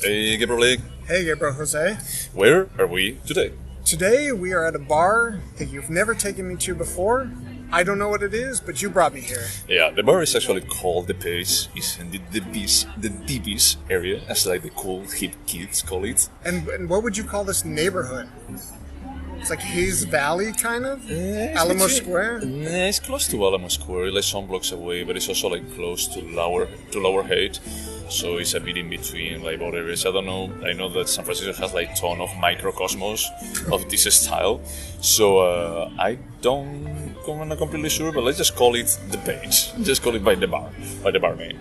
Hey, Gabriel. Hey, Gaybros, Jose. Where are we today? Today we are at a bar that you've never taken me to before. I don't know what it is, but you brought me here. Yeah, the bar is actually called The Pace. It's in the DB's area, as like the cool hip kids call it. And what would you call this neighborhood? It's like Hayes Valley, kind of? It's Alamo between- Square? It's close to Alamo Square, like some blocks away, but it's also like close to Lower Haight. So it's a bit in between like both areas. I don't know. I know that San Francisco has like ton of microcosmos of this style. So I don't. I'm not completely sure, but let's just call it The Page. Just call it by the bar name.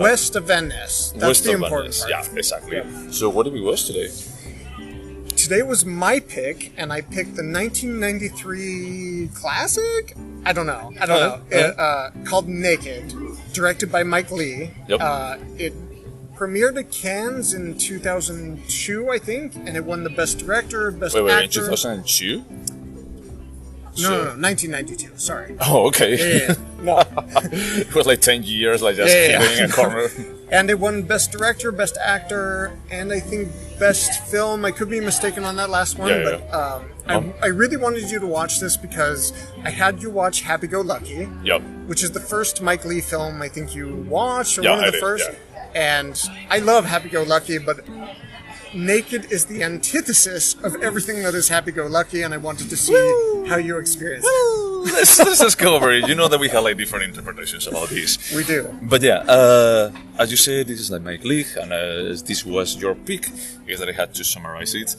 West of Venice. That's West the of important Venice. part. Yeah, exactly. So what did we watch today? Today was my pick, and I picked the 1993 classic? I don't know. Called Naked, directed by Mike Leigh. Yep. It premiered at Cannes in 2002, I think, and it won the Best Director, Best Wait, in Actor. 2002? No, 1992. Sorry. Oh, okay. Yeah. No. It was like 10 years, like just Yeah. hitting a corner. And it won Best Director, Best Actor, and I think Best Film. I could be mistaken on that last one, Yeah, but I really wanted you to watch this because I had you watch Happy Go Lucky, Yep. which is the first Mike Leigh film I think you watched, or Yeah, one of I the did, first. yeah. And I love Happy Go Lucky, but Naked is the antithesis of everything that is Happy Go Lucky, and I wanted to see how you experience it. let's just go over it. You know that we have like different interpretations about this. We do. But yeah, as you said, this is like Mike Leigh, and this was your pick, because I had to summarize it.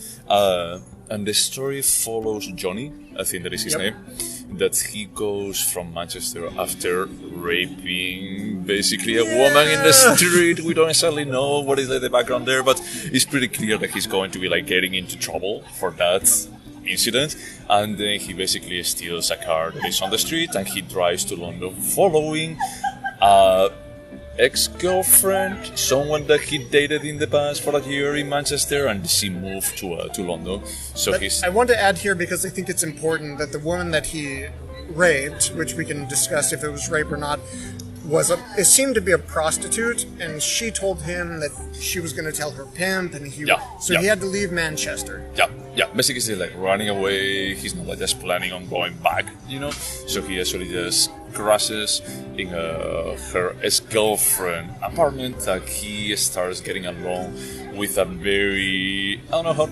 And the story follows Johnny, I think that is his name, that he goes from Manchester after raping basically a woman in the street. We don't necessarily know what is like the background there, but it's pretty clear that he's going to be like getting into trouble for that incident. And then he basically steals a car that is on the street, and he drives to London following ex-girlfriend, someone that he dated in the past for a year in Manchester, and she moved to London. So he's I want to add here because I think it's important that the woman that he raped, which we can discuss if it was rape or not, it seemed to be a prostitute, and she told him that she was going to tell her pimp, and he had to leave Manchester. yeah. Basically, he's like running away. He's not like just planning on going back, you know. So he actually just crashes in her ex-girlfriend apartment. That he starts getting along with a very, I don't know how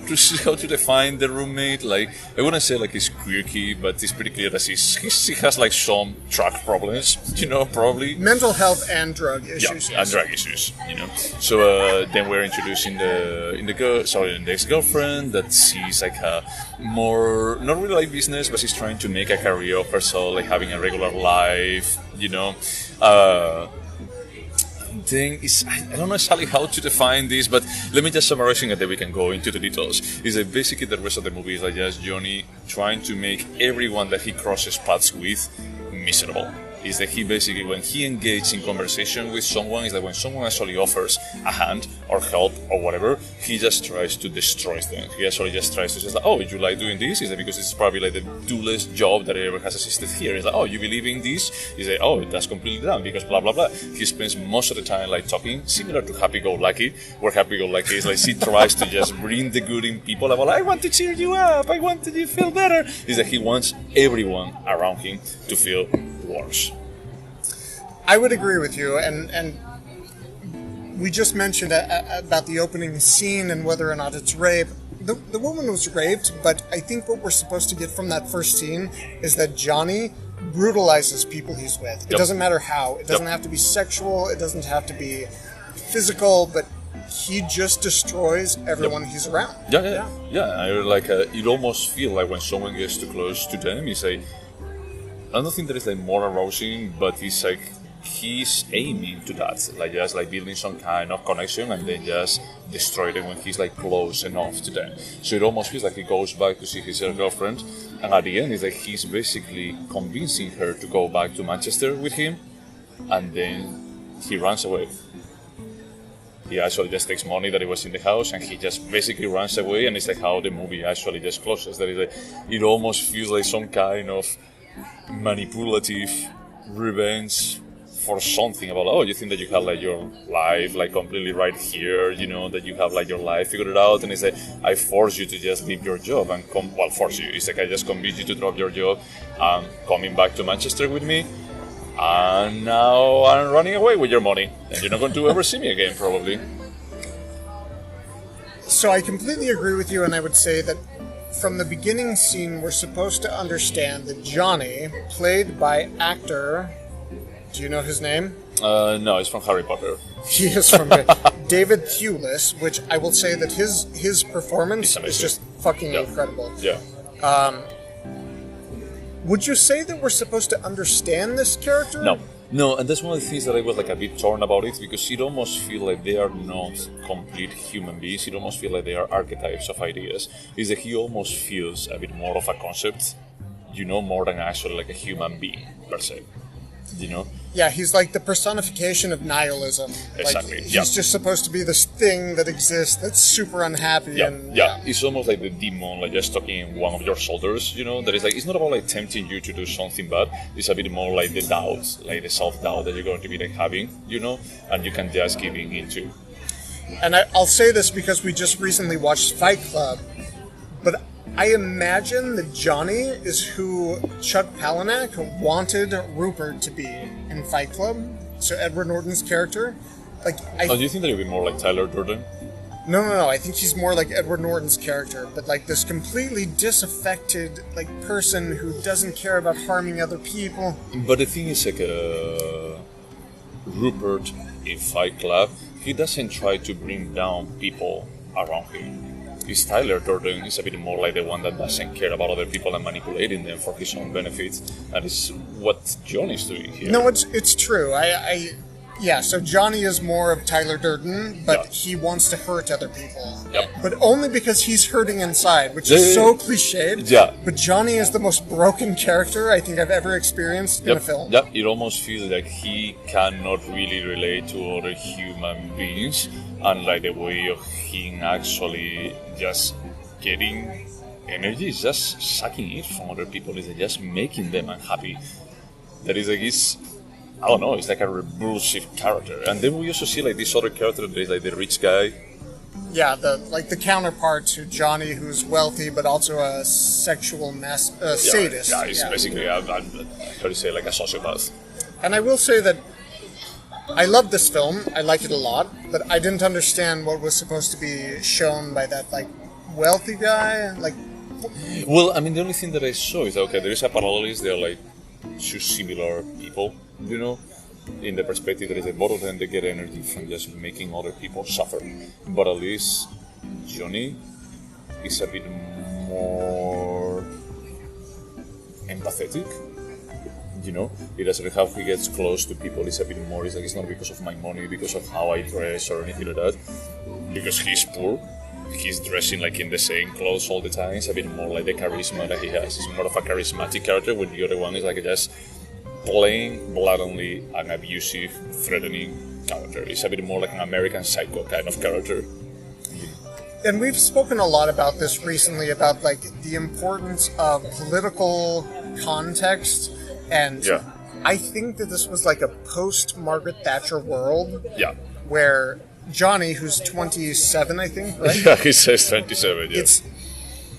to define the roommate. Like, I wouldn't say like he's quirky, but it's pretty clear that he has like some drug problems, you know, probably. Mental health and drug issues. Yeah, and drug issues, you know. So then we're introducing the ex-girlfriend, that she's like a more, not really like business, but she's trying to make a career of herself, like having a regular life, you know. Thing is, I don't know exactly how to define this, but let me just summarize it, and then we can go into the details. Is that basically the rest of the movie is like just Johnny trying to make everyone that he crosses paths with miserable. Is that he basically, when he engages in conversation with someone, is that when someone actually offers a hand or help or whatever, he just tries to destroy them. He actually just tries to say, like, oh, you like doing this? Is that because it's probably like the dullest job that ever has existed here? Is like, oh, you believe in this? Is like, oh, that's completely done because blah blah blah. He spends most of the time like talking, similar to Happy Go Lucky, where Happy Go Lucky is like she tries to just bring the good in people. Like, well, I want to cheer you up. I want you to feel better. Is that he wants everyone around him to feel worse. I would agree with you, and we just mentioned about the opening scene and whether or not it's rape. The woman was raped, but I think what we're supposed to get from that first scene is that Johnny brutalizes people he's with. It doesn't matter how. It doesn't have to be sexual. It doesn't have to be physical, but he just destroys everyone he's around. Yeah. I like you almost feel like when someone gets too close to them, it's like, I don't think that is like more arousing, but it's like he's aiming to that, like just like building some kind of connection and then just destroy them when he's like close enough to them. So it almost feels like he goes back to see his girlfriend, and at the end it's like he's basically convincing her to go back to Manchester with him, and then he runs away. He actually just takes money that he was in the house and he just basically runs away, and it's like how the movie actually just closes. That is like, it almost feels like some kind of manipulative revenge for something about, oh, you think that you have like your life like completely right here, you know, that you have like your life figured out, and it's like I force you to just leave your job and force you. It's like I just convince you to drop your job and coming back to Manchester with me, and now I'm running away with your money, and you're not going to ever see me again, probably. So I completely agree with you, and I would say that from the beginning scene, we're supposed to understand that Johnny, played by actor, do you know his name? No, it's from Harry Potter. He is from David Thewlis, which I will say that his performance is just fucking incredible. Yeah. Would you say that we're supposed to understand this character? No, and that's one of the things that I was like a bit torn about it, because it almost feel like they are not complete human beings. It almost feel like they are archetypes of ideas. Is that he almost feels a bit more of a concept, you know, more than actually like a human being per se, you know. Yeah, he's like the personification of nihilism. Exactly. Like, he's just supposed to be this thing that exists that's super unhappy. Yeah. It's almost like the demon, like just talking in one of your shoulders, you know. That is like, it's not about like tempting you to do something bad. It's a bit more like the doubt, like the self-doubt that you're going to be like having, you know, and you can just giving into. And I'll say this because we just recently watched Fight Club, but I imagine that Johnny is who Chuck Palahniuk wanted Rupert to be in Fight Club. So Edward Norton's character. Like, do you think that it would be more like Tyler Durden? No. I think he's more like Edward Norton's character, but like this completely disaffected like person who doesn't care about harming other people. But the thing is, like, Rupert in Fight Club, he doesn't try to bring down people around him. Is Tyler Durden is a bit more like the one that doesn't care about other people and manipulating them for his own benefit, and it's what Johnny's doing here. No, it's true. So Johnny is more of Tyler Durden, but he wants to hurt other people. Yep. But only because he's hurting inside, which is so cliched. Yeah. But Johnny is the most broken character I think I've ever experienced in a film. Yep. It almost feels like he cannot really relate to other human beings, and like the way of him actually just getting energy is just sucking it from other people. Is just making them unhappy. That is like I don't know, it's like a repulsive character. And then we also see like this other character that is like the rich guy. Yeah, the counterpart to Johnny, who's wealthy but also a sexual sadist. Yeah, he's basically how do you say, like a sociopath. And I will say that I love this film. I like it a lot, but I didn't understand what was supposed to be shown by that like wealthy guy. Like, well, I mean, the only thing that I saw is okay, there is a parallel. They're like two similar people, you know, in the perspective that is that both of them they get energy from just making other people suffer. But at least Johnny is a bit more empathetic. You know, it doesn't how he gets close to people. It's a bit more. It's like it's not because of my money, because of how I dress or anything like that. Because he's poor, he's dressing like in the same clothes all the time. It's a bit more like the charisma that he has. It's more of a charismatic character, when the other one is like just plain, blatantly an abusive, threatening character. It's a bit more like an American Psycho kind of character. And we've spoken a lot about this recently, about like the importance of political context. And I think that this was like a post-Margaret Thatcher world. Yeah. Where Johnny, who's 27, I think, right? Yeah, he says 27, yeah.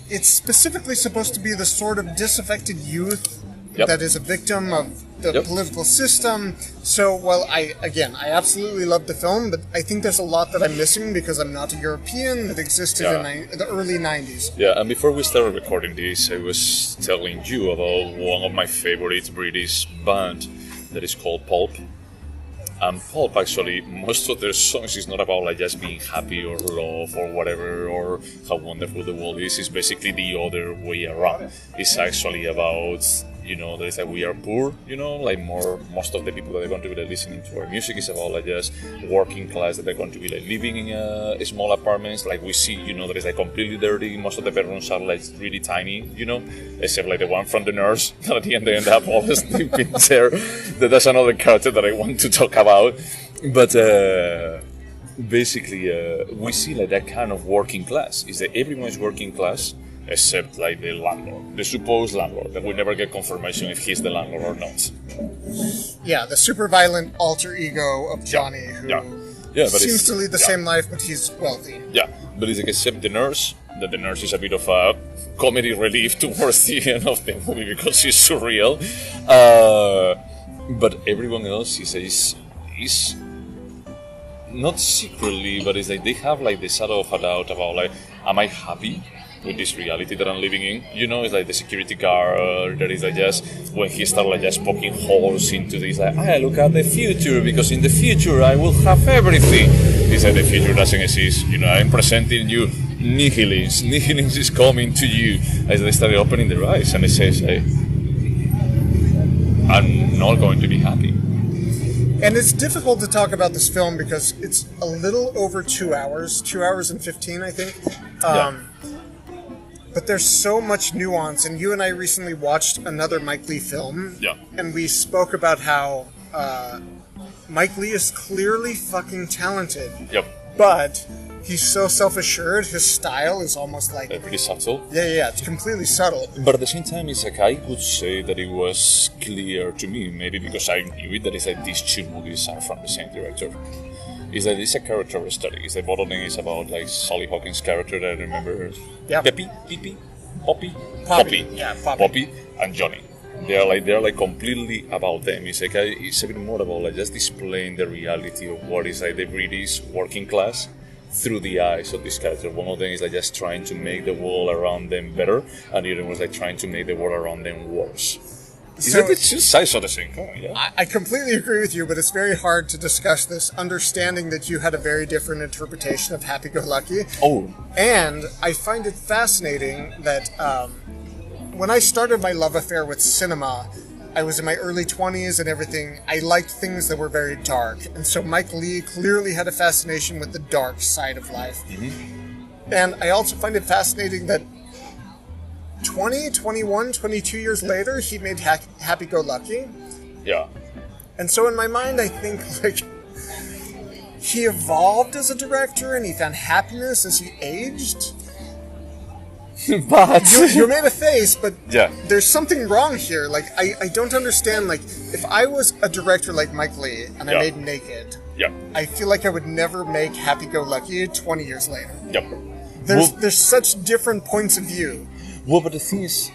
It's specifically supposed to be the sort of disaffected youth Yep. that is a victim of the political system. So, well, I absolutely love the film, but I think there's a lot that I'm missing because I'm not a European that existed in the early 90s. Yeah, and before we started recording this, I was telling you about one of my favorite British band that is called Pulp. And Pulp, actually, most of their songs is not about like just being happy or love or whatever or how wonderful the world is. It's basically the other way around. It's actually about, you know, there is like we are poor, you know, like most of the people that are going to be like, listening to our music is about like just working class that are going to be like living in small apartments. Like we see, you know, that is like completely dirty. Most of the bedrooms are like really tiny, you know, except like the one from the nurse that at the end they end up always sleeping there. That's another character that I want to talk about. But basically, we see like that kind of working class. Is that everyone is working class. except like the landlord, the supposed landlord, that we never get confirmation if he's the landlord or not. Yeah, the super violent alter ego of Johnny, who but seems to lead the same life, but he's wealthy. Yeah, but it's like, except the nurse, that the nurse is a bit of a comedy relief towards the end of the movie because she's surreal. But everyone else is not secretly, but it's like they have like the shadow of a doubt about like, am I happy with this reality that I'm living in? You know, it's like the security guard that is like just, when he started like just poking holes into this, like, I look at the future because in the future I will have everything. It's like the future doesn't exist. You know, I'm presenting you nihilins. Nihilins is coming to you. As they started opening their eyes and it says, hey, I'm not going to be happy. And it's difficult to talk about this film because it's a little over 2 hours, 2 hours and 15, I think. But there's so much nuance, and you and I recently watched another Mike Leigh film, and we spoke about how Mike Leigh is clearly fucking talented. But he's so self-assured, his style is almost like... pretty subtle. Yeah, it's completely subtle. But at the same time, it's like, I would say that it was clear to me, maybe because I knew it, that it's like these two movies are from the same director. Is that it's a character study. It's like both of them is about like Sally Hawkins' character that I remember. Poppy, and Johnny. They're like completely about them. It's like it's a bit more about like just displaying the reality of what is like the British working class through the eyes of this character. One of them is like just trying to make the world around them better, and the other one was like trying to make the world around them worse. Is that the two sides of the same coin? Yeah? I completely agree with you, but it's very hard to discuss this, understanding that you had a very different interpretation of Happy-Go-Lucky. Oh. And I find it fascinating that when I started my love affair with cinema, I was in my early 20s and everything. I liked things that were very dark. And so Mike Leigh clearly had a fascination with the dark side of life. Mm-hmm. And I also find it fascinating that 20, 21, 22 years later, he made Happy-Go-Lucky. Yeah. And so in my mind, I think, like, he evolved as a director and he found happiness as he aged. But... You made a face, but yeah, there's something wrong here. Like, I don't understand, like, if I was a director like Mike Leigh and I made Naked, I feel like I would never make Happy-Go-Lucky 20 years later. There's such different points of view. Well, but the thing is,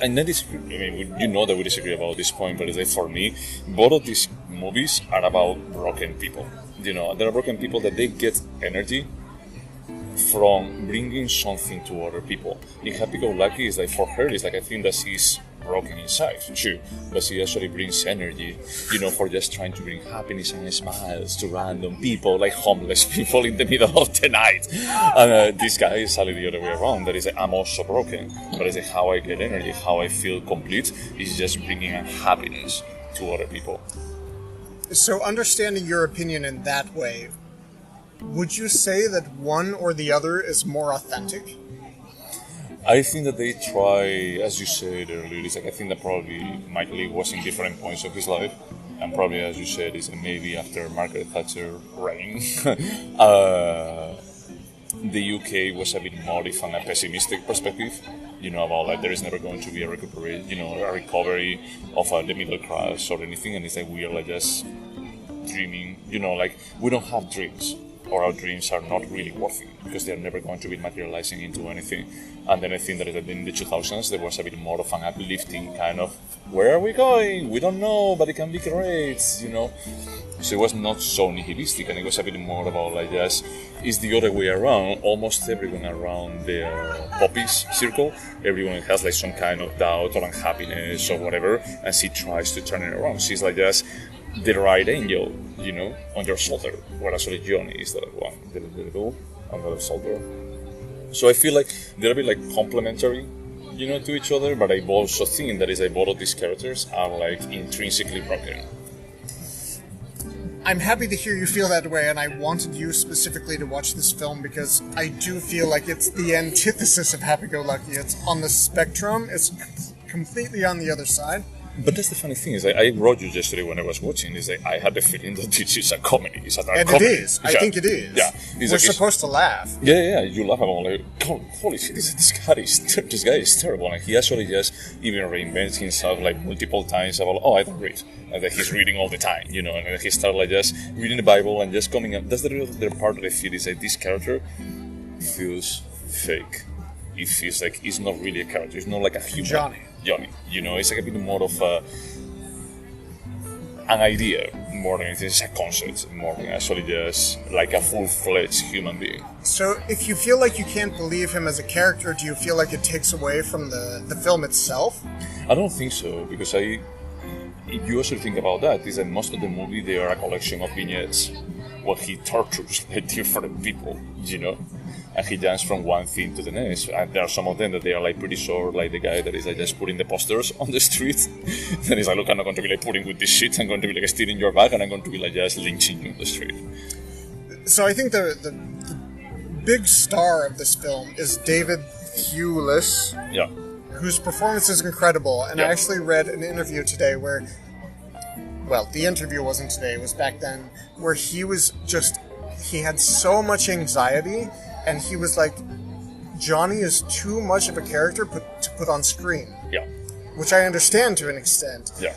and I disagree. I mean, you know that we disagree about this point, but it's like for me, both of these movies are about broken people. You know, there are broken people that they get energy from bringing something to other people. In Happy-Go-Lucky, is like for her, it's like I think that she's broken inside, true, but she actually brings energy, you know, for just trying to bring happiness and smiles to random people, like homeless people in the middle of the night. And this guy is slightly the other way around, that is like, I'm also broken, but it's like how I get energy, how I feel complete, is just bringing happiness to other people. So understanding your opinion in that way, would you say that one or the other is more authentic? I think that they try, as you said earlier, it's like I think that probably Mike Leigh was in different points of his life, and probably, as you said, is maybe after Margaret Thatcher reign, the UK was a bit more from a pessimistic perspective, you know, about like there is never going to be a recovery, you know, a recovery of the middle class or anything, and it's like we are like just dreaming, you know, like we don't have dreams. Or our dreams are not really worthy because they are never going to be materializing into anything. And then I think that in the 2000s there was a bit more of an uplifting kind of, where are we going? We don't know, but it can be great, you know. So it was not so nihilistic, and it was a bit more about like just, it's the other way around. Almost everyone around the Poppy's circle, everyone has like some kind of doubt or unhappiness or whatever, and she tries to turn it around. She's like just the right angel, you know, on your shoulder, where actually Johnny is the one, the little on the shoulder. So I feel like they're a bit like complementary, you know, to each other, but I also think that is like both of these characters are like intrinsically broken. I'm happy to hear you feel that way, and I wanted you specifically to watch this film because I do feel like it's the antithesis of Happy-Go-Lucky. It's on the spectrum, it's completely on the other side. But that's the funny thing is, I wrote you yesterday when I was watching. Is I had the feeling that this is a comedy. It's a dark And comedy. it is. I think it is. Yeah, We're supposed to laugh. Yeah. You laugh about like, holy shit, this guy is terrible, and he actually just even reinvents himself like multiple times about, I don't read, and that he's reading all the time, and then he starts like just reading the Bible and just coming up. That's the real part that I feel is that this character feels fake. It feels like it's not really a character. It's not like a human. Johnny. It's like a bit more of an idea more than it's a concept, more than actually just like a full-fledged human being. So if you feel like you can't believe him as a character, do you feel like it takes away from the film itself? I don't think so, because if you also think about that, is that most of the movie they are a collection of vignettes where he tortures different people, and he jumps from one thing to the next. And there are some of them that they are like pretty sure, like the guy that is like just putting the posters on the street. Then he's like, look, I'm not going to be like putting with this shit. I'm going to be like stealing your bag, and I'm going to be like just lynching you on the street. So I think the big star of this film is David Thewlis. Yeah. Whose performance is incredible. And I actually read an interview today where, well, the interview wasn't today, it was back then, where he had so much anxiety, and he was like, Johnny is too much of a character to put on screen. Yeah. Which I understand to an extent. Yeah.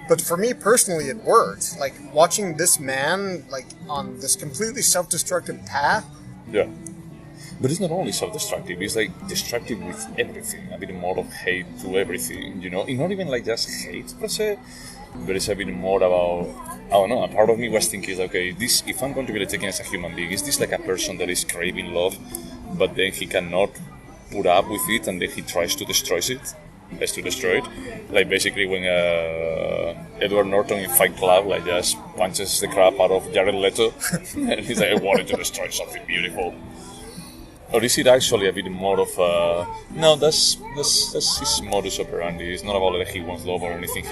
But for me personally, it worked. Like, watching this man, like, on this completely self-destructive path. Yeah. But it's not only self-destructive, it's like destructive with everything. A bit more of hate to everything, It's not even like just hate per se, but it's a bit more about, I don't know, a part of me was thinking, okay, if I'm going to be like, taken as a human being, is this like a person that is craving love, but then he cannot put up with it, and then he tries to destroy it? Like basically when Edward Norton in Fight Club like just punches the crap out of Jared Leto, and he's like, I wanted to destroy something beautiful. Or is it actually a bit more of no, that's his modus operandi. It's not about that he wants love or anything.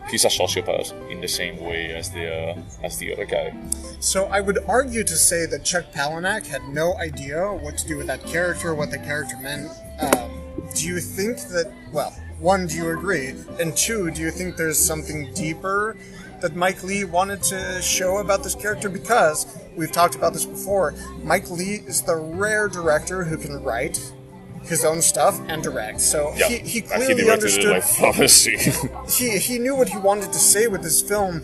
He's a sociopath in the same way as the other guy. So I would argue to say that Chuck Palahniuk had no idea what to do with that character, what the character meant. Do you think that, well, one, do you agree? And two, do you think there's something deeper that Mike Leigh wanted to show about this character? Because, we've talked about this before, Mike Leigh is the rare director who can write his own stuff and direct. So yeah, he clearly understood. He knew what he wanted to say with this film,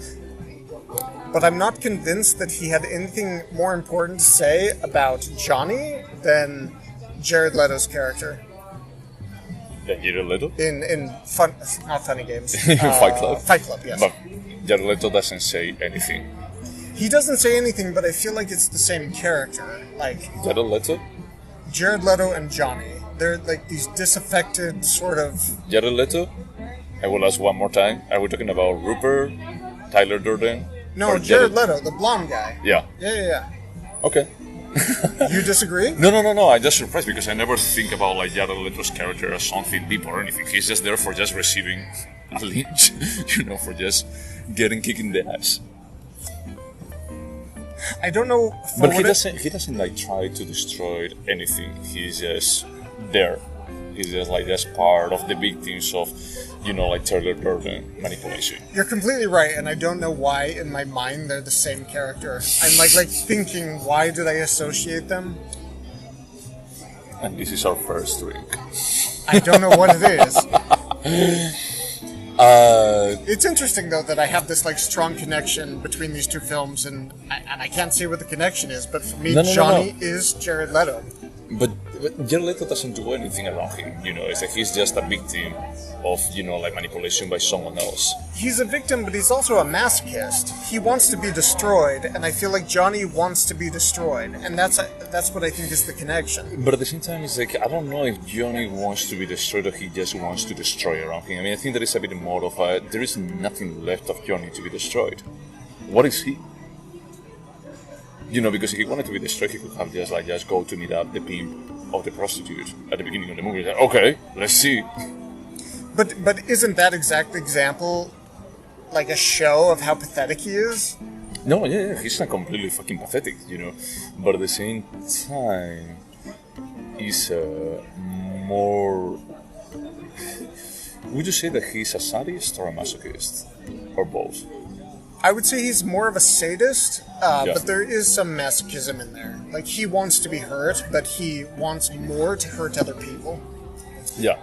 but I'm not convinced that he had anything more important to say about Johnny than Jared Leto's character. Than Jared Leto? In not Funny Games. Fight Club? Fight Club, yes. But Jared Leto doesn't say anything. He doesn't say anything, but I feel like it's the same character. Like Jared Leto? Jared Leto and Johnny. They're like these disaffected sort of... Jared Leto? I will ask one more time. Are we talking about Rupert, Tyler Durden? No, Jared Leto, the blonde guy. Yeah. Yeah. Okay. You disagree? No. I'm just surprised because I never think about like Jared Leto's character as something deep or anything. He's just there for just receiving a lynch, for just getting kicked in the ass. I don't know. But he doesn't like try to destroy anything. He's just there. He's just like that's part of the victims of, like Tyler Durden manipulation. You're completely right, and I don't know why in my mind they're the same character. I'm like thinking, why did I associate them? And this is our first drink. I don't know what it is. It's interesting though that I have this like strong connection between these two films, and I can't say what the connection is, but for me, Johnny is Jared Leto. But Jared Leto doesn't do anything around him, It's like he's just a victim of, like manipulation by someone else. He's a victim, but he's also a masochist. He wants to be destroyed, and I feel like Johnny wants to be destroyed, and that's what I think is the connection. But at the same time, it's like, I don't know if Johnny wants to be destroyed or he just wants to destroy around him. I mean, I think there is a bit more of there is nothing left of Johnny to be destroyed. What is he? Because if he wanted to be destroyed, he could have just go to meet up the pimp of the prostitute at the beginning of the movie. Like, okay, let's see. But isn't that exact example like a show of how pathetic he is? No, yeah, he's not completely fucking pathetic, But at the same time, he's more... Would you say that he's a sadist or a masochist? Or both? I would say he's more of a sadist, Yeah. but there is some masochism in there. Like, he wants to be hurt, but he wants more to hurt other people. Yeah.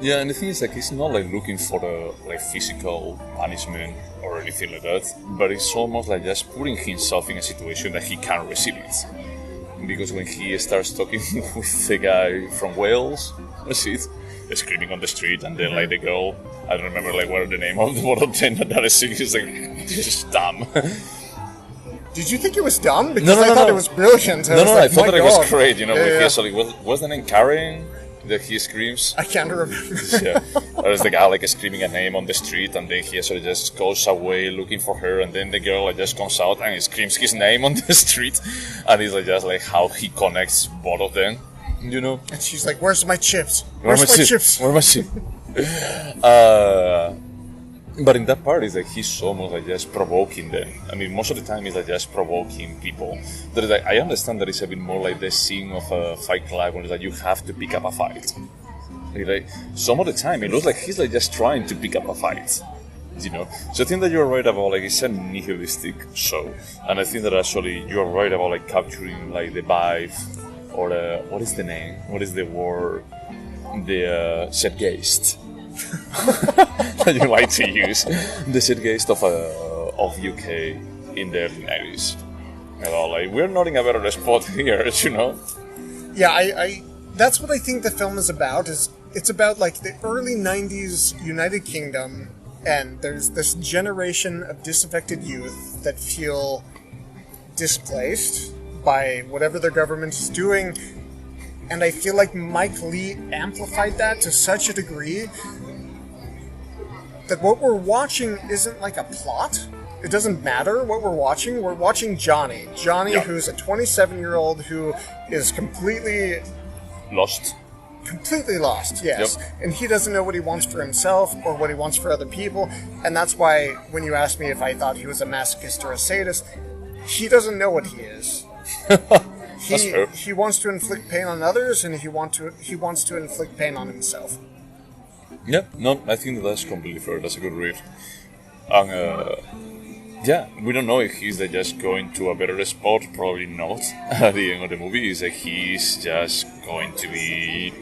Yeah, and the thing is, like, he's not, like, looking for the, like, physical punishment or anything like that, but it's almost like just putting himself in a situation that he can't receive it. Because when he starts talking with the guy from Wales, that's it, screaming on the street, and then, like, the girl, I don't remember, like, what the name of the one of them that is singing, is like, this is dumb. Did you think it was dumb? Because No, I thought it was brilliant. I thought that it was great, Yeah, when yeah. he actually, what's the name, Karen? That he screams. I can't remember. Yeah. There's the guy like screaming a name on the street, and then he actually just goes away looking for her, and then the girl like just comes out and he screams his name on the street, and it's like just like how he connects both of them, And she's like, "Where's my chips? Where Where's my chips?" Where am I chips? But in that part, it's like he's almost like just provoking them. I mean, most of the time, it's like just provoking people. That is like, I understand that it's a bit more like the scene of a Fight Club when it's like you have to pick up a fight. Like, some of the time, it looks like he's like just trying to pick up a fight. So I think that you're right about like it's a nihilistic show, and I think that actually you're right about like capturing like the vibe or what is the name? What is the word? The zeitgeist. That you like to use the zeitgeist of UK in the early 90s. Like we're not in a better spot here, Yeah, I that's what I think the film is about. It's about like the early 90s United Kingdom, and there's this generation of disaffected youth that feel displaced by whatever their government is doing. And I feel like Mike Leigh amplified that to such a degree that what we're watching isn't like a plot. It doesn't matter what we're watching. We're watching Johnny. Johnny, Yeah. who's a 27-year-old who is completely Lost. lost, yes. Yep. And he doesn't know what he wants for himself or what he wants for other people. And that's why when you asked me if I thought he was a masochist or a sadist, he doesn't know what he is. That's fair. He wants to inflict pain on others, and he wants to inflict pain on himself. Yeah, no, I think that's completely fair. That's a good read. And yeah, we don't know if he's like, just going to a better spot. Probably not. At the end of the movie, is that he's just going to be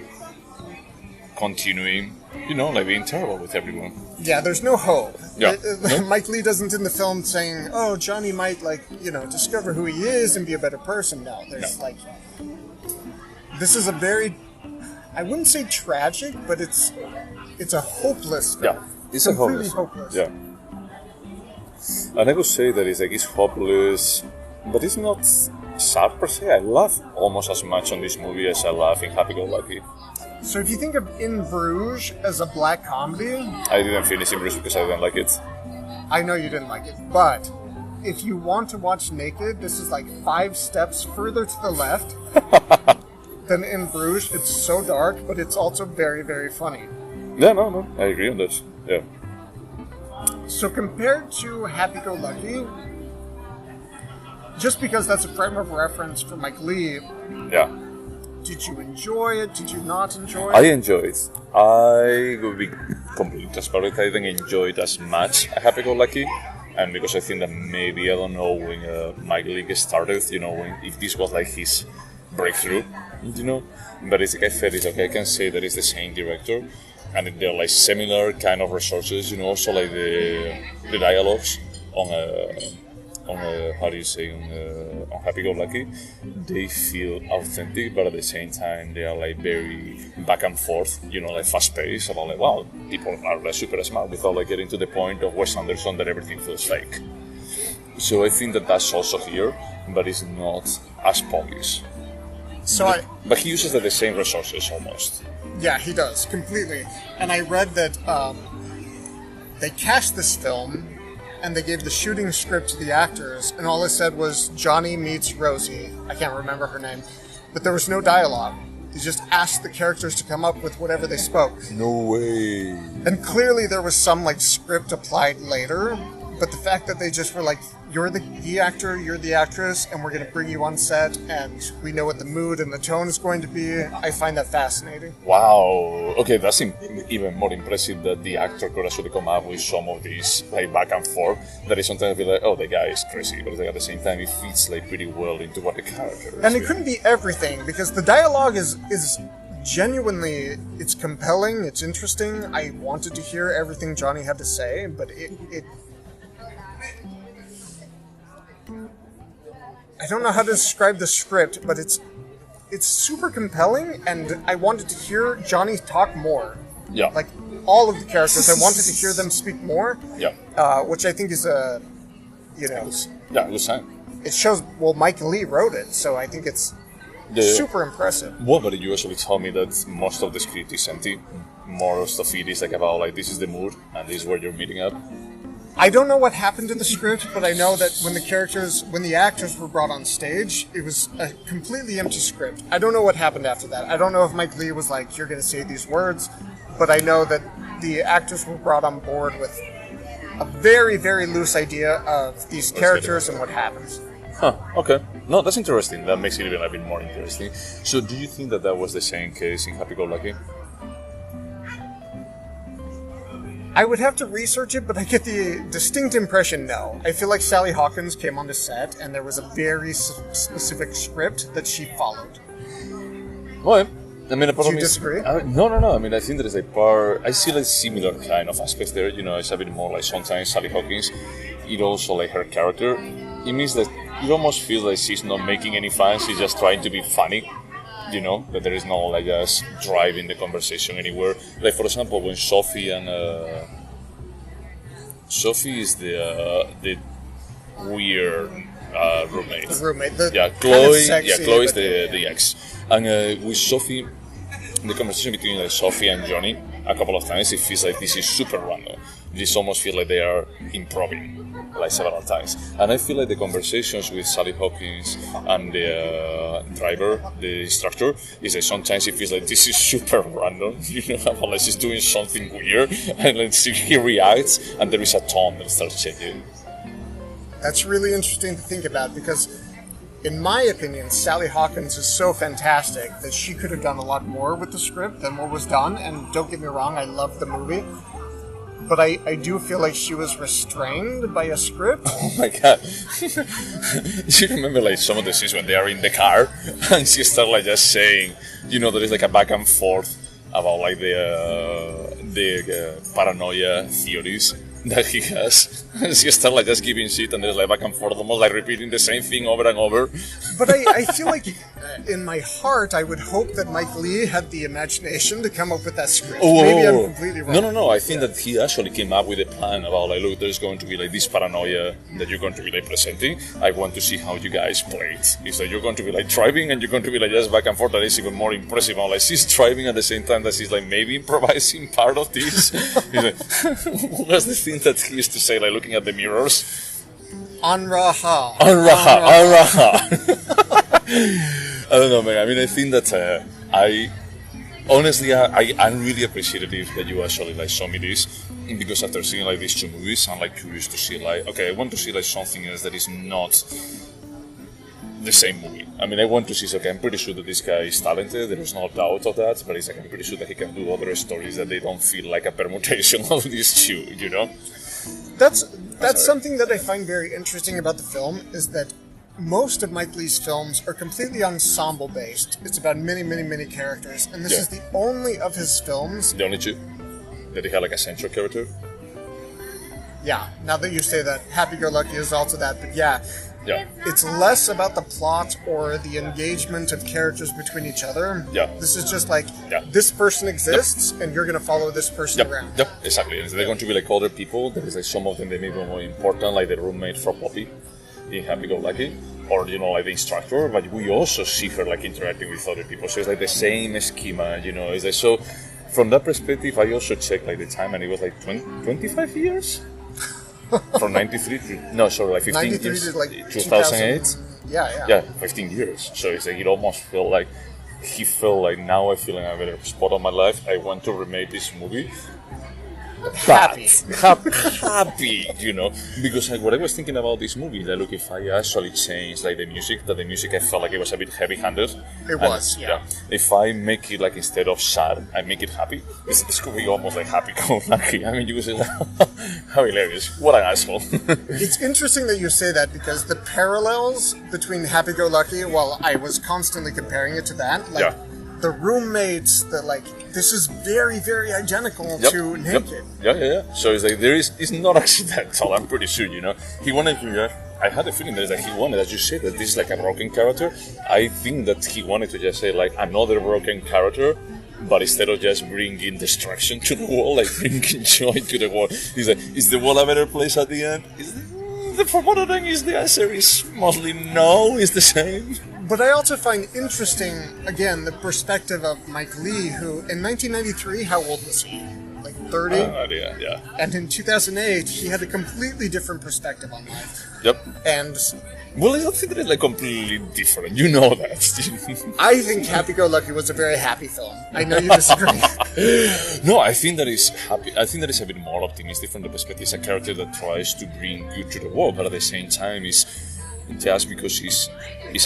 continuing, like being terrible with everyone. Yeah, there's no hope. Yeah. Mike Leigh doesn't in the film saying, "Oh, Johnny might discover who he is and be a better person." No, there's No. this is a very, I wouldn't say tragic, but it's a hopeless film. Yeah, it's a Completely hopeless. Yeah. And I would say that it's hopeless, but it's not sad per se. I laugh almost as much on this movie as I laugh in Happy Go Lucky. So if you think of In Bruges as a black comedy, I didn't finish In Bruges because I didn't like it. I know you didn't like it, but if you want to watch Naked, this is like 5 steps further to the left than In Bruges. It's so dark, but it's also very, very funny. Yeah, no, I agree on that. Yeah. So compared to Happy Go Lucky, just because that's a frame of reference for Mike Leigh, Yeah. did you enjoy it? Did you not enjoy it? I enjoy it. I will be completely transparent. I didn't enjoy it as much as Happy Go Lucky. And because I think that maybe, I don't know, when Mike Leigh started, if this was like his breakthrough, But it's like I felt it's okay. I can say that it's the same director. And they're like similar kind of resources, also like the dialogues on how do you say, on Happy Go Lucky, they feel authentic, but at the same time they are like very back and forth, like fast paced, about like, wow, people are like super smart without like getting to the point of Wes Anderson that everything feels fake. So I think that that's also here, but it's not as polished. But he uses the same resources almost. Yeah, he does, completely. And I read that they cast this film and they gave the shooting script to the actors, and all it said was Johnny meets Rosie. I can't remember her name. But there was no dialogue. They just asked the characters to come up with whatever they spoke. No way. And clearly there was some script applied later, but the fact that they just were like, you're the actor, you're the actress, and we're going to bring you on set, and we know what the mood and the tone is going to be, I find that fascinating. Wow. Okay, that's even more impressive that the actor could actually come up with some of these like back and forth. That is sometimes feel like, oh, the guy is crazy, but at the same time, it fits like pretty well into what the character is. And it couldn't be everything, because the dialogue is genuinely, it's compelling, it's interesting. I wanted to hear everything Johnny had to say, but I don't know how to describe the script, but it's super compelling, and I wanted to hear Johnny talk more. Yeah. Like, all of the characters, I wanted to hear them speak more. Yeah. Which I think is a, good sign. it shows, well, Mike Leigh wrote it, so I think it's super impressive. Well, but you actually told me that most of the script is empty. Most of it is like about like this is the mood and this is where you're meeting up. I don't know what happened to the script, but I know that when the actors were brought on stage, it was a completely empty script. I don't know what happened after that. I don't know if Mike Leigh was like, you're going to say these words, but I know that the actors were brought on board with a very, very loose idea of these characters and what happens. Huh, okay. No, that's interesting. That makes it even a bit more interesting. So do you think that was the same case in Happy Go Lucky? I would have to research it, but I get the distinct impression no. I feel like Sally Hawkins came on the set and there was a very specific script that she followed. Well, I mean, the problem do you disagree? No. I mean, I think there is a part. I see like similar kind of aspects there. It's a bit more like sometimes Sally Hawkins. It also like her character. It means that you almost feel like she's not making any fun. She's just trying to be funny. That there is no like just driving the conversation anywhere. Like for example, when Sophie and Sophie is the weird roommate. The roommate. Chloe. Kind of sexy, Chloe is the ex. And with Sophie, the conversation between like Sophie and Johnny, a couple of times it feels like this is super random. This almost feels like they are improving, like several times. And I feel like the conversations with Sally Hawkins and the driver, the instructor, is like sometimes it feels like this is super random. Like she's doing something weird, and then he reacts, and there is a tone that starts changing. That's really interesting to think about because, in my opinion, Sally Hawkins is so fantastic that she could have done a lot more with the script than what was done. And don't get me wrong, I love the movie. But I do feel like she was restrained by a script. Oh my god. You remember like some of the scenes when they are in the car and she starts like just saying, there is like a back and forth about like the paranoia theories that he has. She starts like just giving shit and there's like back and forth, almost like repeating the same thing over and over. But I feel like in my heart I would hope that Mike Leigh had the imagination to come up with that script. Maybe I'm completely wrong. No. I think that he actually came up with a plan about like, look, there's going to be like this paranoia that you're going to be like presenting. I want to see how you guys play it. It's like you're going to be like driving and you're going to be like just back and forth. That is even more impressive. I'm like she's driving at the same time that she's like maybe improvising part of this. He's like, what's the thing that he used to say, like looking at the mirrors? Anraha. I don't know, man. I mean, I think that I'm really appreciative that you actually like show me this, because after seeing like these two movies, I'm like curious to see like, okay, I want to see like something else that is not the same movie. I mean, I want to see, okay, I'm pretty sure that this guy is talented, there is no doubt of that, but it's like, I'm pretty sure that he can do other stories that they don't feel like a permutation of these two, That's something that I find very interesting about the film, is that most of Mike Leigh's films are completely ensemble based. It's about many, many, many characters, and this is the only of his films. The only two that he had like a central character. Yeah, now that you say that, Happy Go Lucky is also that, but yeah, it's less about the plot or the engagement of characters between each other. Yeah. This is just like, this person exists, and you're going to follow this person around. Yep, exactly. And they're going to be like other people. There is like some of them they may be more important, like the roommate from Poppy in Happy Go Lucky, or like the instructor. But we also see her like interacting with other people. So it's like the same schema, It's like, so from that perspective, I also checked like the time, and it was like 25 years. From 93 to, no, sorry, like 15 years, to like 2008? Yeah, 15 years. So it's like, it almost felt like, he felt like, now I feel in a better spot of my life, I want to remake this movie. happy. Happy, you know, because like, what I was thinking about this movie, that look, if I actually changed like the music, I felt like it was a bit heavy-handed. It was, yeah. If I make it like instead of sad, I make it happy. This could be almost like happy-go-lucky. I mean, you would say, how hilarious! What an asshole! It's interesting that you say that because the parallels between Happy-Go-Lucky, well, I was constantly comparing it to that, like. Yeah. The roommates, this is very, very identical to Naked. Yeah. So it's like it's not accidental. I'm pretty sure, you know. He wanted to. I had a feeling that he wanted, as you said, that this is like a broken character. I think that he wanted to just say like another broken character, but instead of just bringing destruction to the world, like bringing joy to the world. He's like, is the world a better place at the end? From what I think, the answer is mostly no. It's the same. But I also find interesting, again, the perspective of Mike Leigh, who in 1993, how old was he? Like 30? Yeah. And in 2008, he had a completely different perspective on life. Yep. And well, I don't think that it's like completely different. You know that. I think Happy-Go-Lucky was a very happy film. I know you disagree. No, I think that is happy. I think that is a bit more optimistic from the perspective. It's a character that tries to bring good to the world, but at the same time is just because he's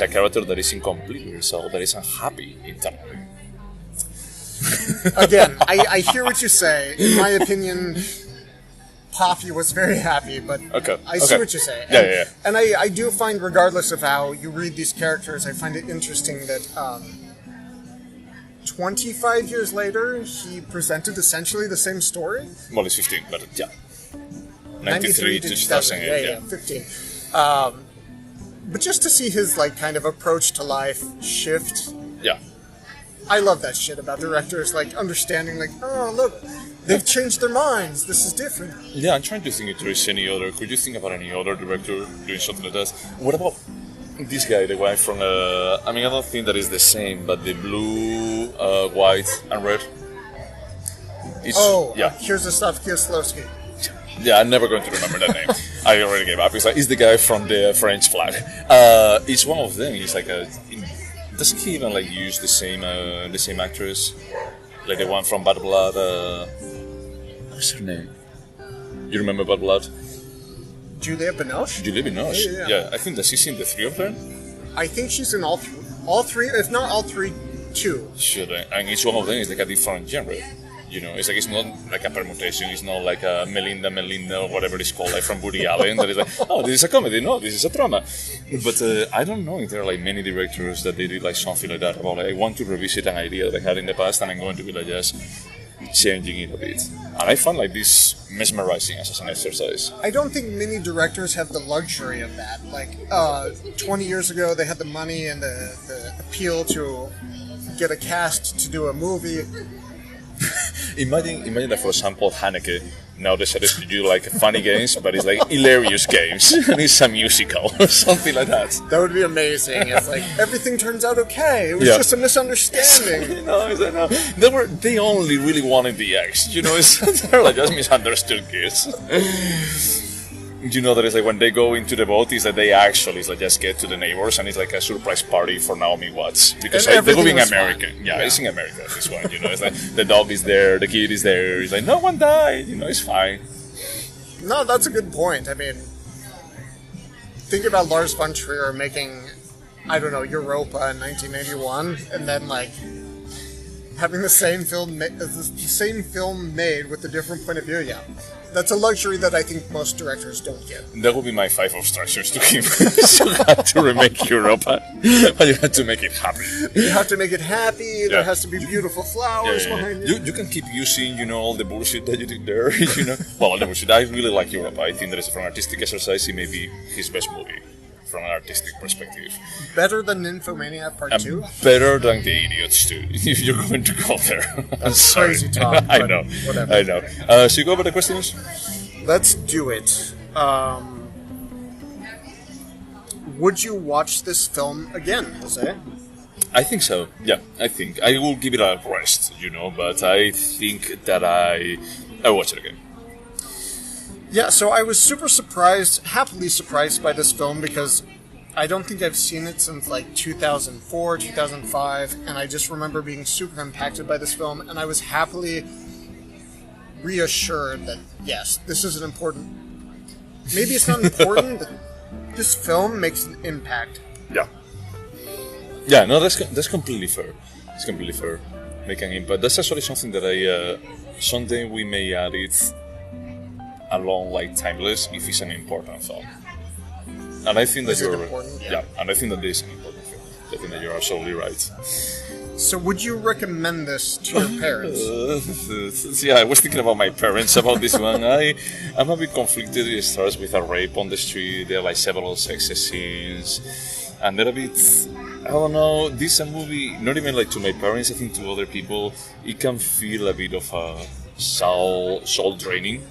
a character that is incomplete with himself, that is unhappy internally. Again, I hear what you say. In my opinion, Poppy was very happy, but I see what you say. Yeah. And I do find, regardless of how you read these characters, I find it interesting that 25 years later, he presented essentially the same story. Well, it's 15, but yeah. 93 to 2008, yeah. 15. But just to see his like kind of approach to life shift. Yeah. I love that shit about directors, like understanding, like, oh look, they've changed their minds. This is different. Yeah, I'm trying to think if there is any other. Could you think about any other director doing something like that? What about this guy, the guy from? I mean, I don't think that is the same, but the blue, white, and red. Here's the stuff, Kieslowski. Yeah, I'm never going to remember that name. I already gave up. It's the guy from the French Flag. It's one of them. It's like doesn't he even like use the same actress, like the one from Bad Blood? What's her name? You remember Bad Blood? Juliette Binoche. Yeah. I think that she's in the three of them. I think she's in all three. If not all three, two. Should I? And each one of them is like a different genre. You know, it's like it's not like a permutation. It's not like a Melinda, or whatever it's called, like from Woody Allen. That is like, oh, this is a comedy. No, this is a drama. But I don't know if there are like many directors that they did like something like that. About like, I want to revisit an idea that I had in the past, and I'm going to be like just changing it a bit. And I found like this mesmerizing as an exercise. I don't think many directors have the luxury of that. Like 20 years ago, they had the money and the appeal to get a cast to do a movie. Imagine that, for example, Haneke now decided to do like funny games, but it's like hilarious games, and it's a musical or something like that. That would be amazing. It's like everything turns out okay. It was just a misunderstanding. They only really wanted the X. You know, they're like just misunderstood kids. You know that it's like when they go into the boat, is that they actually like just get to the neighbors, and it's like a surprise party for Naomi Watts because they're moving American. Yeah, it's in America. This one, you know, it's like the dog is there, the kid is there. It's like no one died. You know, it's fine. No, that's a good point. I mean, think about Lars von Trier making, I don't know, Europa in 1981, and then like having the same film made with a different point of view. Yeah. That's a luxury that I think most directors don't get. That would be my 5 obstructions to him. You have to remake Europa, but you have to make it happy. You have to make it happy. There has to be beautiful flowers behind you. You can keep using, you know, all the bullshit that you did there. You know, well, all the bullshit. I really like Europa. I think that is from an artistic exercise. It may be his best movie from an artistic perspective. Better than Nymphomaniac Part 2? Better than The Idiots 2, if you're going to go there. That's crazy talk. I know. Whatever. I know. Should we go over the questions? Let's do it. Would you watch this film again, Jose? I think so. Yeah, I think. I will give it a rest, you know, but I think that I'll watch it again. Yeah, so I was super surprised, happily surprised by this film because I don't think I've seen it since like 2004, 2005, and I just remember being super impacted by this film, and I was happily reassured that yes, this is an important. Maybe it's not important, but this film makes an impact. Yeah. Yeah, no, that's completely fair. It's completely fair. Make an impact. That's actually something that I someday we may add it along like Timeless if it's an important film. And I think that you're important? yeah, and I think that this is an important film. I think that you're absolutely right. So, would you recommend this to your parents? Yeah, I was thinking about my parents about this one. I'm a bit conflicted. It starts with a rape on the street. There are like several sex scenes, and they're a bit. I don't know. This is a movie, not even like to my parents. I think to other people, it can feel a bit of a soul draining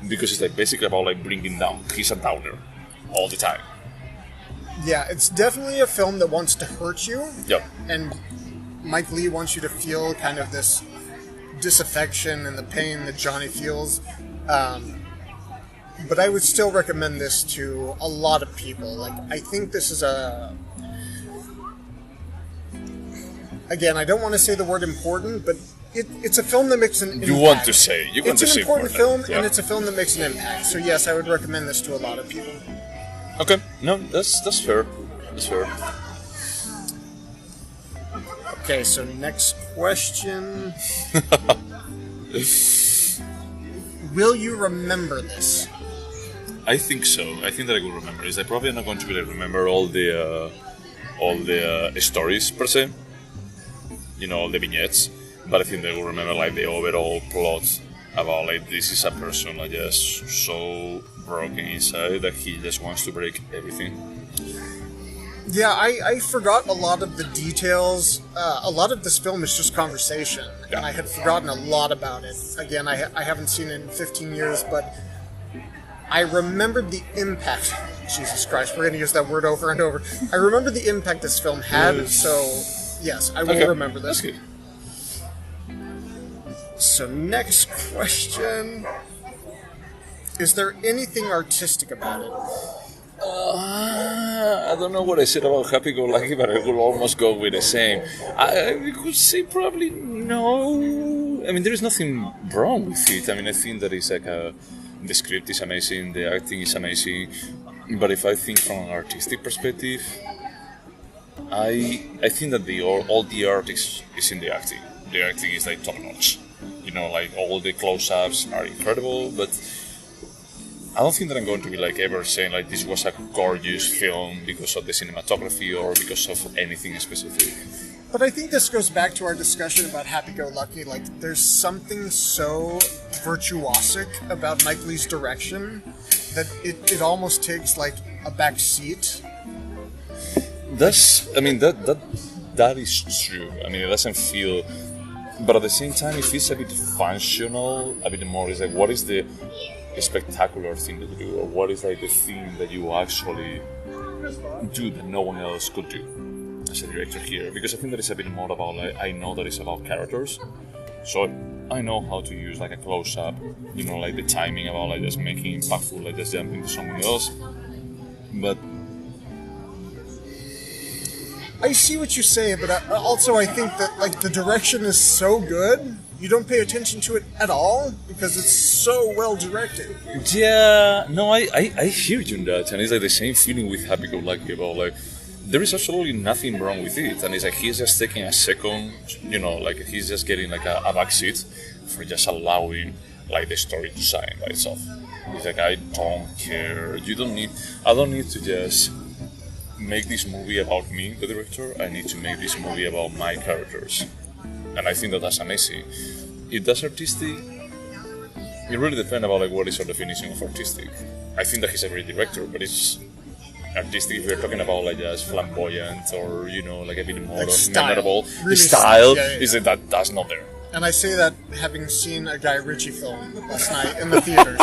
because it's like basically about like bringing down. He's a downer all the time. Yeah, it's definitely a film that wants to hurt you. Yep. And Mike Leigh wants you to feel kind of this disaffection and the pain that Johnny feels. But I would still recommend this to a lot of people. Like, I think this is a... Again, I don't want to say the word important, but it's a film that makes an impact. You want to say. It's an important film, and it's a film that makes an impact. So yes, I would recommend this to a lot of people. Okay, no, that's fair. That's fair. Okay, so next question. Will you remember this? I think so. I think that I will remember this. I'm probably not going to be able to remember all the stories per se. You know, all the vignettes. But I think they will remember like the overall plot about like this is a person like just so broken inside that he just wants to break everything. Yeah, I forgot a lot of the details. A lot of this film is just conversation, yeah. And I had forgotten a lot about it. Again, I haven't seen it in 15 years, but I remembered the impact. Jesus Christ, we're going to use that word over and over. I remember the impact this film had, so yes, I will remember this. That's good. So next question. Is there anything artistic about it? I don't know what I said about Happy Go Lucky, but I will almost go with the same. I could say probably no. I mean, there is nothing wrong with it. I mean, I think that it's like the script is amazing, the acting is amazing. But if I think from an artistic perspective, I think that all the art is in the acting. The acting is like top notch. You know, like all the close-ups are incredible, but I don't think that I'm going to be like ever saying like this was a gorgeous film because of the cinematography or because of anything specific. But I think this goes back to our discussion about Happy-Go-Lucky. Like, there's something so virtuosic about Mike Leigh's direction that it almost takes like a back seat. That is true. I mean, it doesn't feel. But at the same time, it feels a bit functional, a bit more. It's like, what is the spectacular thing that you do, or what is like the thing that you actually do that no one else could do as a director here? Because I think that it's a bit more about like, I know that it's about characters, so I know how to use like a close-up, you know, like the timing about like just making impactful, like just jumping to someone else. But I see what you say, but also I think that like the direction is so good, you don't pay attention to it at all because it's so well directed. Yeah, no, I hear you in that, and it's like the same feeling with Happy Go Lucky about like there is absolutely nothing wrong with it, and it's like he's just taking a second, you know, like he's just getting like a backseat for just allowing like the story to shine by itself. It's like I don't care. I don't need to just make this movie about me, the director. I need to make this movie about my characters, and I think that that's amazing. It does artistic. It really depends about like what is your definition of artistic. I think that he's a great director, but it's artistic if we're talking about like just flamboyant or you know like a bit more like of style. memorable Really style. yeah. Is it that's not there? And I say that having seen a Guy Ritchie film last night in the theaters.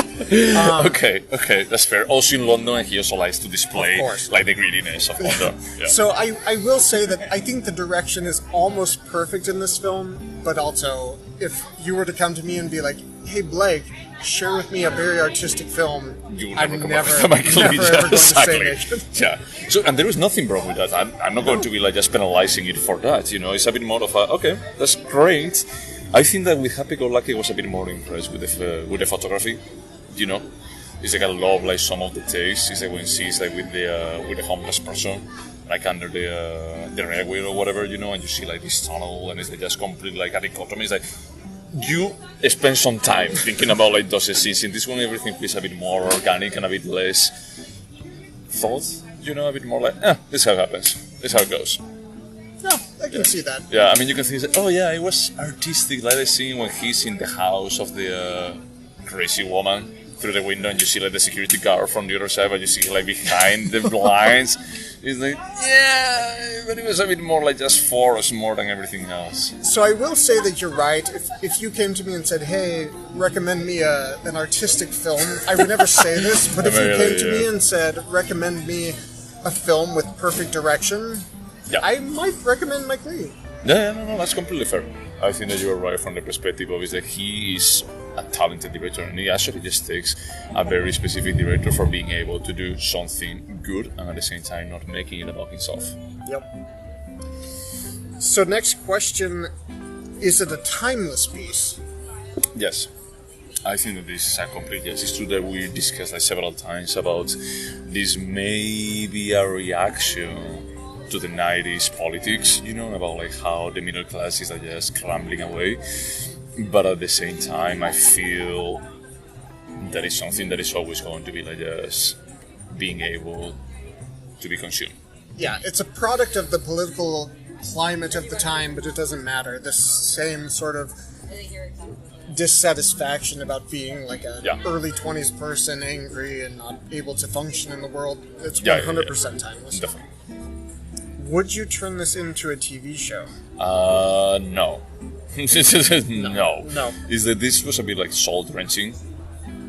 Okay, that's fair. Also in London, and he also likes to display like the greediness of London. Yeah. So I will say that I think the direction is almost perfect in this film, but also if you were to come to me and be like, "Hey Blake, share with me a very artistic film," I'm never ever going to say it. Yeah. So and there is nothing wrong with that. I'm not going to be like just penalizing it for that. You know, it's a bit more of a okay, that's great. I think that with Happy Go Lucky I was a bit more impressed with the photography, you know. It's like I love like some of the takes. It's like when she's like with the homeless person, like under the railway or whatever, you know, and you see like this tunnel and it's like just completely like a dichotomy. It's like you spend some time thinking about like those scenes. In this one, everything feels a bit more organic and a bit less thought, you know, a bit more like, this is how it happens, this is how it goes. No, I can see that. Yeah, I mean, you can think, oh yeah, it was artistic, like the scene when he's in the house of the crazy woman through the window and you see like the security guard from the other side, but you see like behind the blinds. It's like, yeah, but it was a bit more like just forest more than everything else. So I will say that you're right. If you came to me and said, hey, recommend me an artistic film, I would never say this, but if you came to me and said, recommend me a film with perfect direction, I might recommend Mike Leigh. No, that's completely fair. I think that you are right from the perspective of is that he is a talented director and he actually just takes a very specific director for being able to do something good and at the same time not making it about himself. Yep. So next question, is it a timeless piece? Yes. I think that this is a complete yes. It's true that we discussed like several times about this may be a reaction to the 90s politics, you know, about like how the middle class is like just crumbling away. But at the same time, I feel that is something that is always going to be like just being able to be consumed. Yeah, it's a product of the political climate of the time, but it doesn't matter. The same sort of dissatisfaction about being like an early 20s person, angry and not able to function in the world. It's 100% timeless. Definitely. Would you turn this into a TV show? No. No. Is that this was a bit like soul wrenching,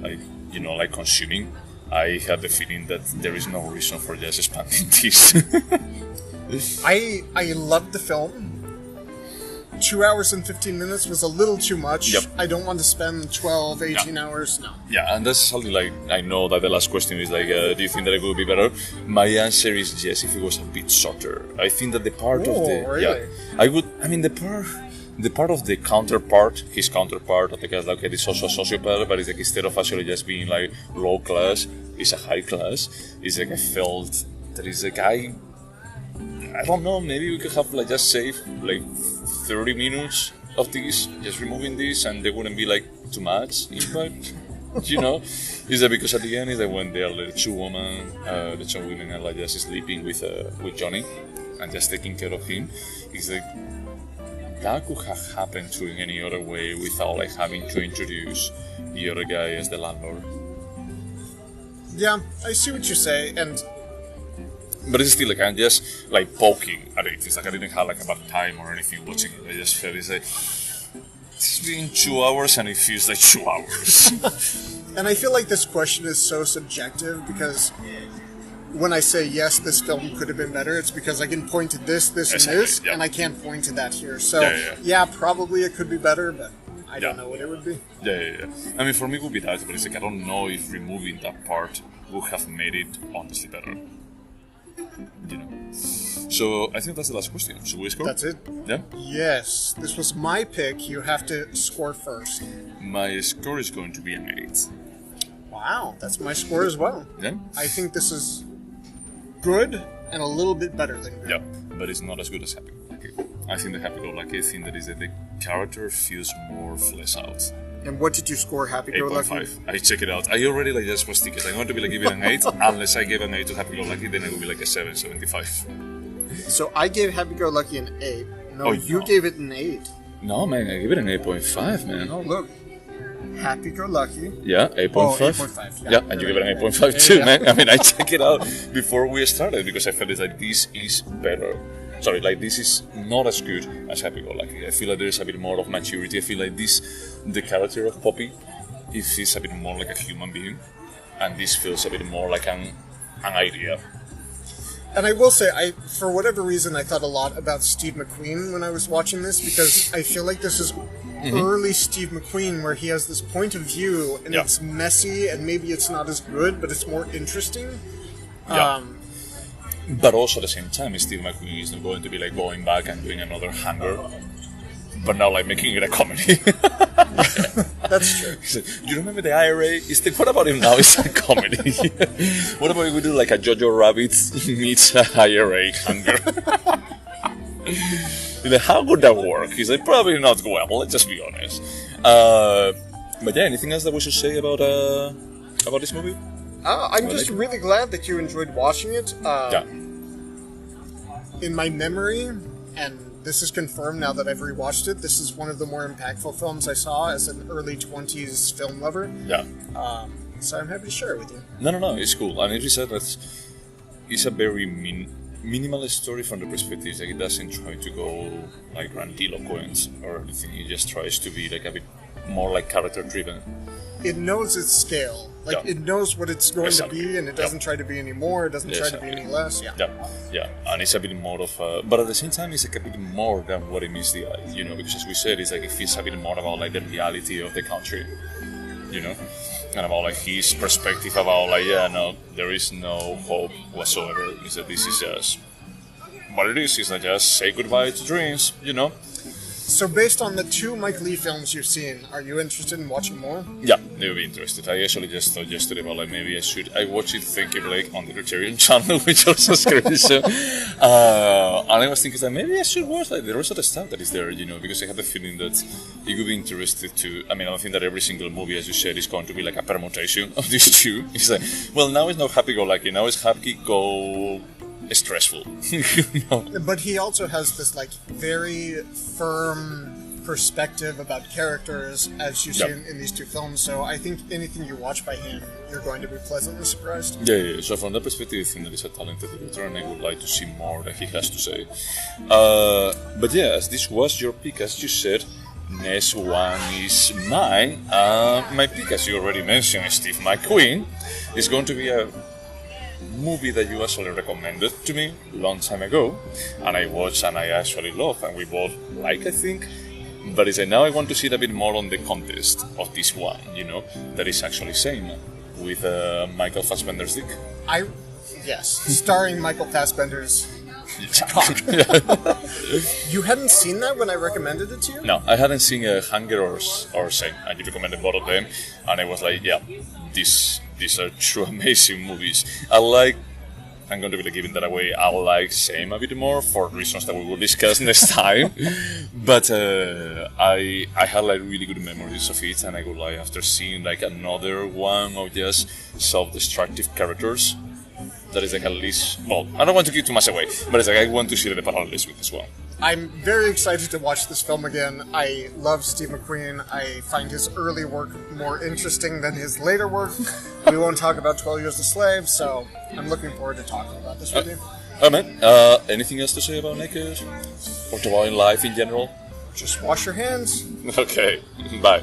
like, you know, like consuming. I had the feeling that there is no reason for just expanding this. I loved the film. 2 hours and 15 minutes was a little too much. Yep. I don't want to spend 12, 18 hours. No. Yeah, and that's something like, I know that the last question is like, do you think that it would be better? My answer is yes, if it was a bit shorter. I think that the part of the... Really? Yeah, I would... I mean, the part of the counterpart, his counterpart, of the guy like is also a sociopath, but it's like instead of actually just being like low class, it's a high class. It's like I felt that is a guy... I don't know, maybe we could have like just save like 30 minutes of this, just removing this, and there wouldn't be like too much impact. You know, is that because at the end is that when they are like, the two women are like just sleeping with Johnny and just taking care of him, it's like that could have happened to in any other way without like having to introduce the other guy as the landlord. Yeah, I see what you say, but it's still like I'm just like poking at it. It's like I didn't have like a bad time or anything watching it. I just felt it's like it's been 2 hours and it feels like 2 hours. And I feel like this question is so subjective because when I say yes, this film could have been better, it's because I can point to this, and this, and I can't point to that here. So yeah, probably it could be better, but I don't know what it would be. Yeah. I mean, for me it would be that, but it's like I don't know if removing that part would have made it honestly better. You know. So I think that's the last question. Should we score? That's it? Yeah? Yes. This was my pick. You have to score first. My score is going to be an 8. Wow, that's my score as well. Yeah? I think this is good and a little bit better than good. Yeah, but it's not as good as Happy Go Lucky. I think the Happy Go Lucky thing that is that the character feels more fleshed out. And what did you score Happy Go Lucky? 8.5. I check it out. I already like just was thinking I'm going to be like giving an 8. Unless I gave an 8 to Happy Go Lucky, then it would be like a 7.75. So I gave Happy Go Lucky an 8. No, you gave it an 8. No, man, I give it an 8.5, man. Oh, look. Happy Go Lucky. Yeah, 8.5. Oh, 8.5. Yeah, and you give it an 8.5 too, man. I mean, I check it out before we started because I felt it's like this is better. Sorry, like this is not as good as Happy Go Lucky. I feel like there's a bit more of maturity. I feel like the character of Poppy, it feels a bit more like a human being, and this feels a bit more like an idea. And I will say, for whatever reason, I thought a lot about Steve McQueen when I was watching this because I feel like this is early Steve McQueen where he has this point of view and it's messy and maybe it's not as good, but it's more interesting. But also at the same time, Steve McQueen is not going to be like going back and doing another Hunger but now like making it a comedy. That's true. He said, you remember the IRA? What about him now? It's a comedy. What about if we do like a Jojo Rabbit meets IRA hunger? How would that work? He's like, probably not well. Let's just be honest. But yeah, anything else that we should say about this movie? I'm just really glad that you enjoyed watching it. Yeah. In my memory, and this is confirmed now that I've rewatched it, this is one of the more impactful films I saw as an early 20s film lover. Yeah. So I'm happy to share it with you. No, it's cool. And as you said, it's a very minimalist story from the perspective that it doesn't try to go like grandiloquent or anything. It just tries to be like a bit more like character driven. It knows its scale. Like, it knows what it's going to be, and it doesn't try to be any more, it doesn't try to be any less. Yeah. And it's a bit more of but at the same time, it's like a bit more than what it meets the eye, because as we said, it's like it feels a bit more about like the reality of the country, and about like his perspective about like, there is no hope whatsoever. Is that this is just what it is like just say goodbye to dreams, So based on the 2 Mike Leigh films you've seen, are you interested in watching more? Yeah, they would be interested. I actually just thought yesterday about like maybe I watched it, thank you, Blake, on the Criterion channel, which also scripted show. And I was thinking that maybe I should watch like the rest of the stuff that is there, because I had the feeling that you could be interested to. I mean, I don't think that every single movie, as you said, is going to be like a permutation of these 2. It's like, well, now it's not happy-go-lucky. Now it's happy-go stressful. But he also has this like very firm perspective about characters, as you see in these 2 films. So I think anything you watch by him, you're going to be pleasantly surprised. Yeah. So from that perspective, I think that he's a talented director, and I would like to see more that he has to say. But yeah, as this was your pick, as you said, next one is mine. My pick, as you already mentioned, Steve McQueen, is going to be a movie that you actually recommended to me a long time ago, and I watched and I actually love, and we both like, I think. But it's like, now I want to see it a bit more on the context of this one, that is actually same with Michael Fassbender's Dick. Yes, starring Michael Fassbender's cock. You hadn't seen that when I recommended it to you? No, I hadn't seen Hunger or Same, and you recommended both of them, and I was like, yeah, these are true amazing movies. I'm going to be giving that away. I like Same a bit more for reasons that we will discuss next time. But I had like really good memories of it, and I would like, after seeing like another one of just self-destructive characters, that is like at least, well, I don't want to give too much away, but it's like I want to see the parallels with as well. I'm very excited to watch this film again. I love Steve McQueen. I find his early work more interesting than his later work. We won't talk about 12 Years a Slave, so I'm looking forward to talking about this with you. Oh man, anything else to say about Naked? Or about in life in general? Just wash your hands. Okay, bye.